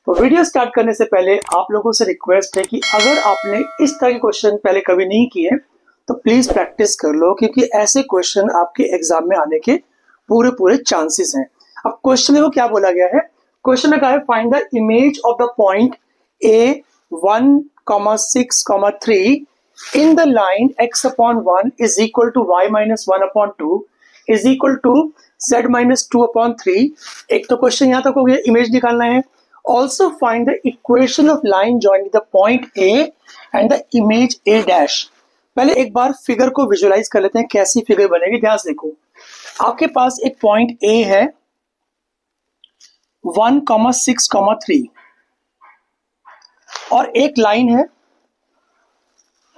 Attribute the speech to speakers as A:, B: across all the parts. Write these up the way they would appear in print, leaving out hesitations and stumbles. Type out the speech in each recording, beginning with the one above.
A: Video start करने से पहले आप लोगों से रिक्वेस्ट है कि अगर आपने इस तरह के क्वेश्चन पहले कभी नहीं किए तो प्लीज प्रैक्टिस कर लो, क्योंकि ऐसे क्वेश्चन आपके एग्जाम में आने के पूरे पूरे चांसेस हैं। अब क्वेश्चन में क्या बोला गया है, क्वेश्चन में कहा है find the image of the point A 1,6,3 in the line x/1 is equal to y minus 1/2 is equal to z minus 2/3। एक तो क्वेश्चन यहाँ तक हो गया, इमेज निकालना है। Also find the equation of line joining the point A and the image A dash। पहले एक बार फिगर को विजुअलाइज कर लेते हैं, कैसी फिगर बनेगी। ध्यान से देखो, आपके पास एक पॉइंट A है 1,6,3 और एक लाइन है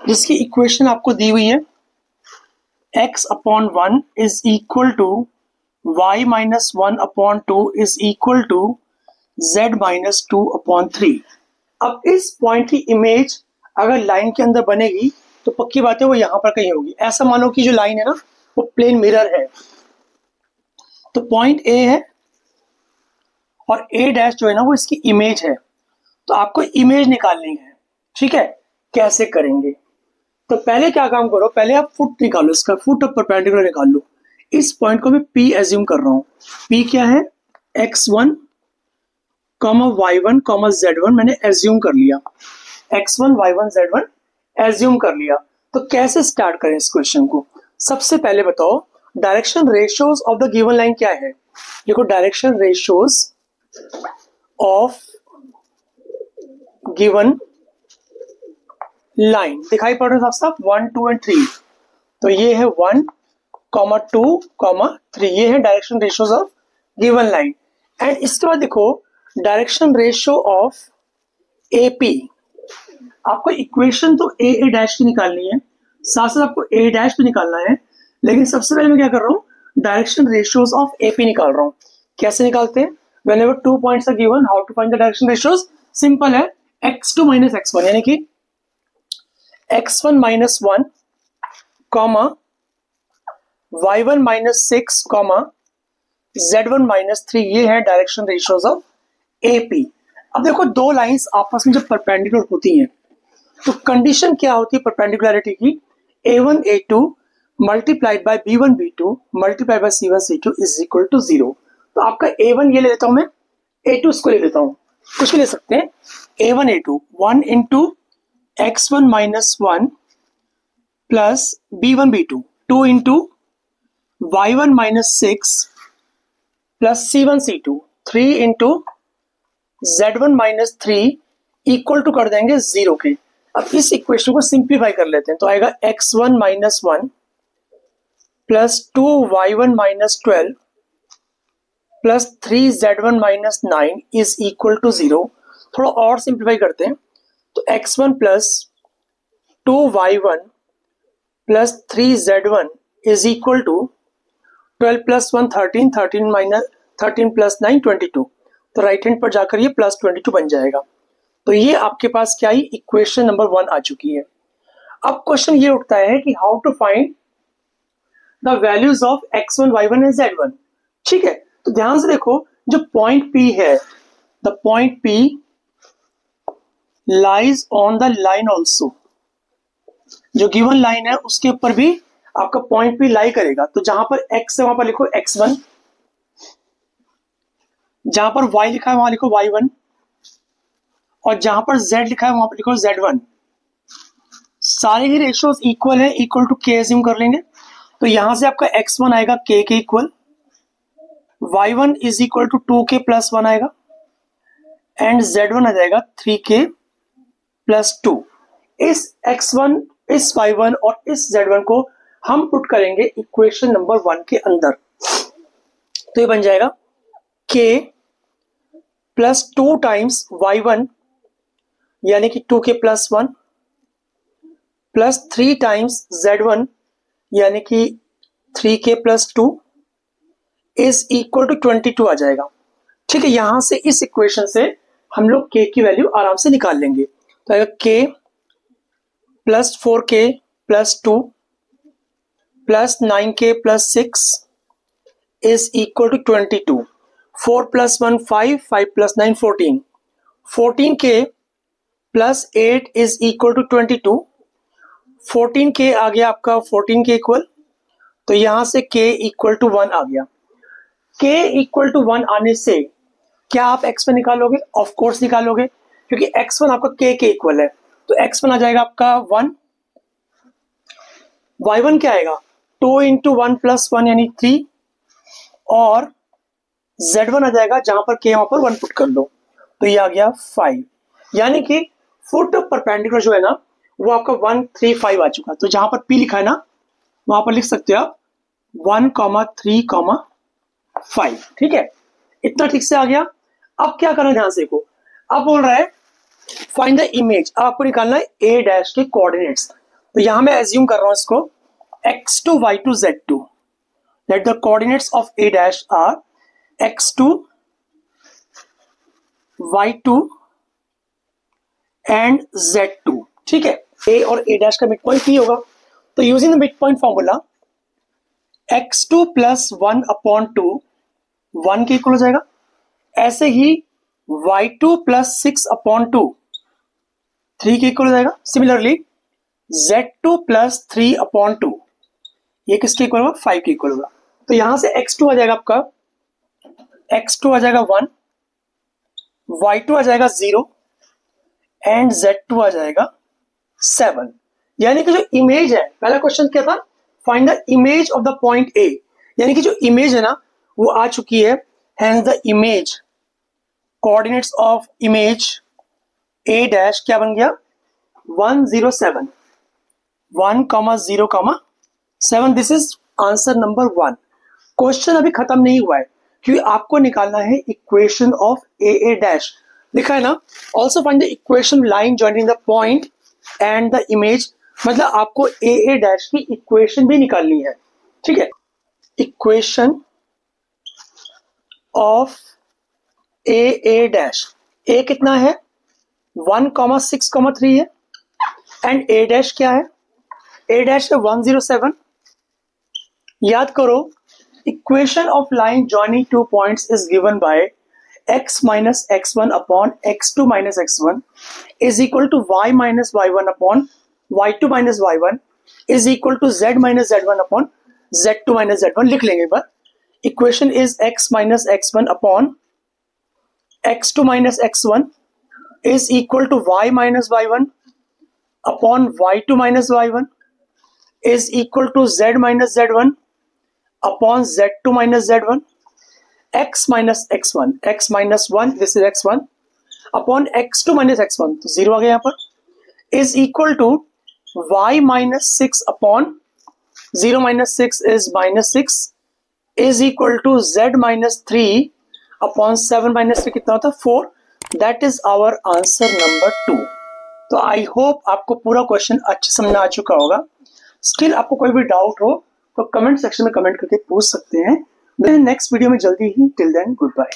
A: जिसकी इक्वेशन आपको दी हुई है x/1 is equal to y minus 1/2 is equal to z minus 2/3। अब इस पॉइंट की इमेज अगर लाइन के अंदर बनेगी तो पक्की बात है वो यहां पर कहीं होगी। ऐसा मानो कि जो लाइन है ना वो प्लेन मिरर है, तो पॉइंट ए है और ए डैश जो है ना वो इसकी इमेज है। तो आपको इमेज निकालनी है, ठीक है। कैसे करेंगे, तो पहले क्या काम करो, पहले आप फुट निकालो, इसका फुट ऑफ परपेंडिकुलर निकाल लो। इस पॉइंट को मैं पी एज्यूम कर रहा हूं। पी क्या है, x1, y1, z1 मैंने एज्यूम कर लिया। x1, y1, z1 एज्यूम कर लिया। तो कैसे स्टार्ट करें इस क्वेश्चन को। सबसे पहले बताओ direction ratios of the given line क्या है। देखो direction ratios of given line दिखाई पड़ रहा है साफ 1, 2 एंड 3। तो ये है 1, 2, 3, ये है direction ratios of given line. And इसके बाद देखो डायरेक्शन रेशियो ऑफ एपी। आपको इक्वेशन तो ए डैश की निकालनी है, साथ साथ आपको ए डैश भी निकालना है, लेकिन सबसे पहले मैं क्या कर रहा हूँ, डायरेक्शन रेशियोज ऑफ एपी निकाल रहा हूँ। कैसे निकालते हैं, whenever 2 points are given, how to find the direction ratios. Simple है, x2 minus x1 यानी कि x1 minus 1, y1 minus 6, z1 minus 3, ये है डायरेक्शन रेशियोज ऑफ एपी। अब देखो दो लाइंस आपस में जब परपेंडिकुलर होती हैं तो कंडीशन क्या होती है परपेंडिकुलरिटी की, a1 a2 multiplied by b1 b2 multiplied by c1 c2 is equal to 0। तो आपका a1 ये ले लेता हूं मैं, a2 इसको ले लेता हूं, कुछ भी ले सकते हैं। a1 a2 1 into x1 minus 1 plus b1 b2 2 into y1 minus 6 plus c1 c2 3 into z1 minus 3 equal to कर देंगे 0 के। अब इस इक्वेशन को सिंप्लीफाई कर लेते हैं, तो आएगा x1 minus 1 plus 2y1 minus 12 plus 3z1 minus 9 is equal to 0। थोड़ा और सिंप्लीफाई करते हैं, तो x1 plus 2y1 plus 3z1 is equal to 12 plus 1 13, 13 minus 13 plus 9 22। तो राइट हैंड पर जाकर ये प्लस 22 बन जाएगा। तो ये आपके पास क्या ही इक्वेशन नंबर 1 आ चुकी है। अब क्वेश्चन ये उठता है कि how to find the values of x1, y1 and z1। ठीक है, तो ध्यान से देखो, जो पॉइंट P है, the point P lies on the line also. जो गिवन लाइन है उसके ऊपर भी आपका पॉइंट P लाई करेगा। तो जहां पर x है वहां पर लिखो x1, जहां पर y लिखा है वहां लिखो y1, और जहां पर z लिखा है वहां पर लिखो z1। सारे ही रेशियोज इक्वल है, इक्वल टू k एज्यूम कर लेंगे। तो यहां से आपका x1 आएगा k के equal, y1 is equal to 2k plus 1 आएगा, एंड z1 आ जाएगा 3k प्लस 2। इस x1, इस y1 और इस z1 को हम पुट करेंगे इक्वेशन नंबर 1 के अंदर। तो ये बन जाएगा k प्लस 2 टाइम्स y1 यानी कि 2k plus 1 plus 3 times z1 यानी कि 3k plus 2 is equal to 22 आ जाएगा। ठीक है, यहां से इस इक्वेशन से हम लोग k की वैल्यू आराम से निकाल लेंगे। तो आएगा k plus 4k plus 2 plus 9k plus 6 is equal to 22। 4 plus 1 5, 5 plus 9 14, 14k plus 8 is equal to 22। 14k आ गया आपका 14k इक्वल, तो यहां से k इक्वल टू 1 आ गया। k इक्वल टू 1 आने से क्या आप x1 निकालोगे? ऑफ कोर्स निकालोगे, क्योंकि x1 आपका k के इक्वल है, तो x1 आ जाएगा आपका 1। y1 क्या आएगा? 2 इंटू 1 प्लस 1 यानी 3, और z1 आ जाएगा जहां पर k वहां पर 1 पुट कर लो, तो ये आ गया 5। यानी कि फुट परपेंडिकुलर जो है ना वो आपका 1 3 5 आ चुका। तो जहां पर p लिखा है ना वहां पर लिख सकते हो आप 1 3 5। ठीक है, इतना ठीक से आ गया। अब क्या करना है ध्यान से देखो, अब बोल रहा है फाइंड द इमेज। अब आपको निकालना है a डैश के कोऑर्डिनेट्स। तो यहां मैं एज्यूम कर रहा हूं इसको x2 y2 z2, let the coordinates of a dash are x2 y2 and z2। ठीक है, a और a डैश का मिड पॉइंट p होगा, तो using the mid point formula x2 plus 1 upon 2 1 के इक्वल हो जाएगा। ऐसे ही y2 प्लस 6 अपॉन 2 3 के इक्वल हो जाएगा। सिमिलरली z2 प्लस 3 अपॉन 2 ये किसके इक्वल होगा? 5 के इक्वल होगा। तो यहां से x2 आ जाएगा आपका, x2 आ जाएगा 1, y2 आ जाएगा 0 एंड z2 आ जाएगा 7। यानी कि जो इमेज है, पहला क्वेश्चन क्या था? Find the image of the point A. यानी कि जो इमेज है ना वो आ चुकी है। Hence the image, coordinates of image A dash क्या बन गया? 107, 1,0,7। This is answer number 1। Question अभी खत्म नहीं हुआ है, क्योंकि आपको निकालना है इक्वेशन ऑफ ए डैश। लिखा है ना, also find the equation line joining the point and the image. मतलब आपको ए डैश की इक्वेशन भी निकालनी है। ठीक है, इक्वेशन ऑफ ए डैश। ए कितना है? 1,6,3 है, एंड ए डैश क्या है? ए डैश है 107। याद करो, equation of line joining two points is given by x minus x1 upon x2 minus x1 is equal to y minus y1 upon y2 minus y1 is equal to z minus z1 upon z2 minus z1। लिख लेंगे एक बार। Equation is x minus x1 upon x2 minus x1 is equal to y minus y1 upon y2 minus y1 is equal to z minus z1 upon z2 minus z1। x minus x1, x minus 1, this is x1 upon x2 minus x1, तो 0 आ गया यहाँ पर, is equal to y minus 6 upon 0 minus 6 is minus 6 is equal to z minus 3 upon 7 minus 3 कितना होता है? 4। That is our answer number 2। तो I hope आपको पूरा क्वेश्चन अच्छे समझ आ चुका होगा। स्टिल आपको कोई भी डाउट हो तो कमेंट सेक्शन में कमेंट करके पूछ सकते हैं। नेक्स्ट वीडियो में जल्दी ही। Till then good bye.